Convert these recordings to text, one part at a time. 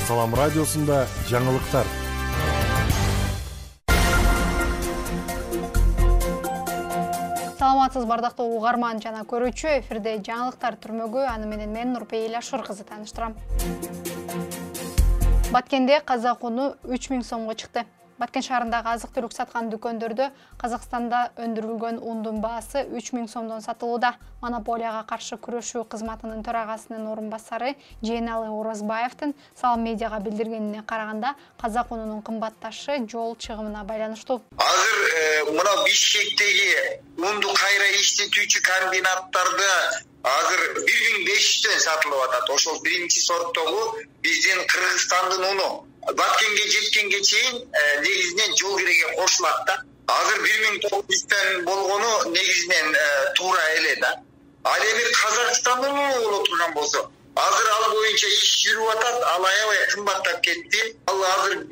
Салам радиосунда жаңылыктар. Саламатсыз бардактуу угарман жана көрүүчү, эфирде жаңылыктар түрмөгү, аны менен мен Нурпейила Шуркызы тааныштырам. Баткенде казак уну 3000 сомго чыкты. Баткен шаарындагы азык-түлүк саткан дүкөндөрдө Казакстанда өндүрүлгөн ундун баасы 3000 сомдон сатылууда. Монополияга каршы күрөшүү кызматынын төрагасынын орун басары Жээналы Оразбаевдин Салам медиага билдиргенине караганда, казак унунун кымбатташы жол чыгымына байланыштуу. Азыр мына Бишкектеги унду кайра иштетүүчү комбинаттарды азыр 1500 сатылып атат. Ошол биринчи сорттогу биздин Кыргызстандын уну Баткенге жеткенге чейин негизинен жол кереге кошулат да. Азыр 1900 болгону негизинен туура эле да. Ал эми Казакстандын уну боло турган болсо, азыр ал боюнча иш жүрүп атат, ал аябай кымбаттап кетти. Ал азыр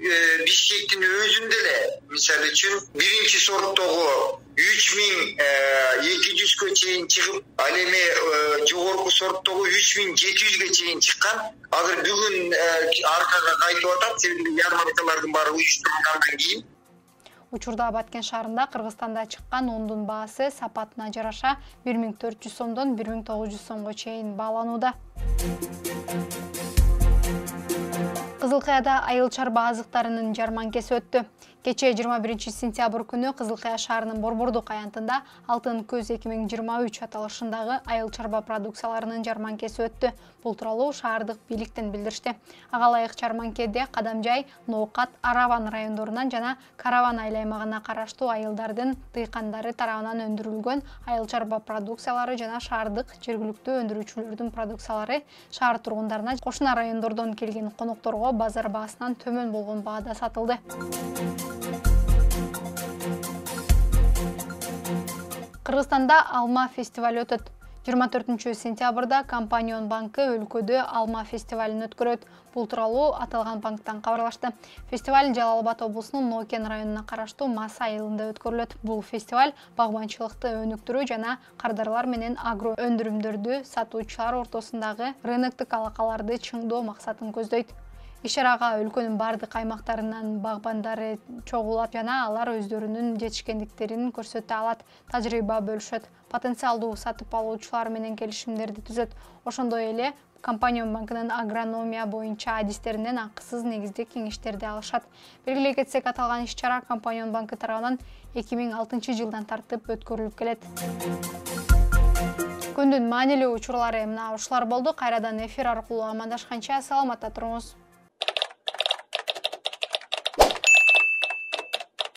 Бишкектин өзүндө эле, мисалы үчүн, биринчи сорттогу 3200ге чейин чыгып, ал эми жогорку сорттогу 3700ге чейин чыккан. Азыр бүгүн аркага кайтып атат, себеби ярмаркалардын баары уюштурулгандан кийин. Учурда Баткен шаарында Кыргызстанда чыккан ундун баасы сапатына жараша 1400 сомдон 1900 сомго чейин бааланууда. Кызылкаяда айыл чарба азыктарынын жарманкеси өттү. Кечээ 21 сентябрь күнү Кызылкая шаарынын Борбордук аянтында Алтын көз 2023 аталышындагы айыл чарба продукцияларынын жарманкеси өттү. Бул тууралуу шаардык бийликтен билдиришти. Ага ылайык жарманкеде Кадамжай, Ноокат, Араван райондорунан жана Караван айыл аймагына караштуу айылдардын тыйкандары тарабынан өндүрүлгөн айыл чарба продукциялары жана шаардык жергиликтүү өндүрүүчүлөрдүн продукциялары шаар тургундарына кошуна райондордон келген конокторго базар баасынан төмөн болгон баада сатылды. Кыргызстанда алма фестивали өтөт. 24 сентябрда Компанион банкы өлкөдө алма фестивалын өткөрөт. Бул тууралуу аталган банктан кабарлашты. Фестиваль Жалал Абад облусунун Нокен районуна караштуу Маса айылында өткөрүлөт. Бул фестиваль багбанчылыкты өнүктүрүү жана кардарлар менен агро өндүрүмдөрдү сатуучулар ортосундагы рыноктук алакаларды чыңдоо максатын көздөйт. Иш-чарага өлкөнүн бардык аймактарынан багбандары чогулат жана алар өздөрүнүн жетишкендиктерин көрсөтө алат, тажрыйба бөлүшөт, потенциалдуу сатып алуучулар менен келишимдерди түзөт. Ошондой эле Компанион банкынын агрономия боюнча адистеринен акысыз негизде кеңештерди алышат. Белгилей кетсек, аталган иш-чара Компанион банкы тарабынан 2006 жылдан тартып өткөрүлүп келет. Күндүн маанилүү учурлары мына ушулар болду. Кайрадан эфир аркылуу амандашканча саламатта туруңуз.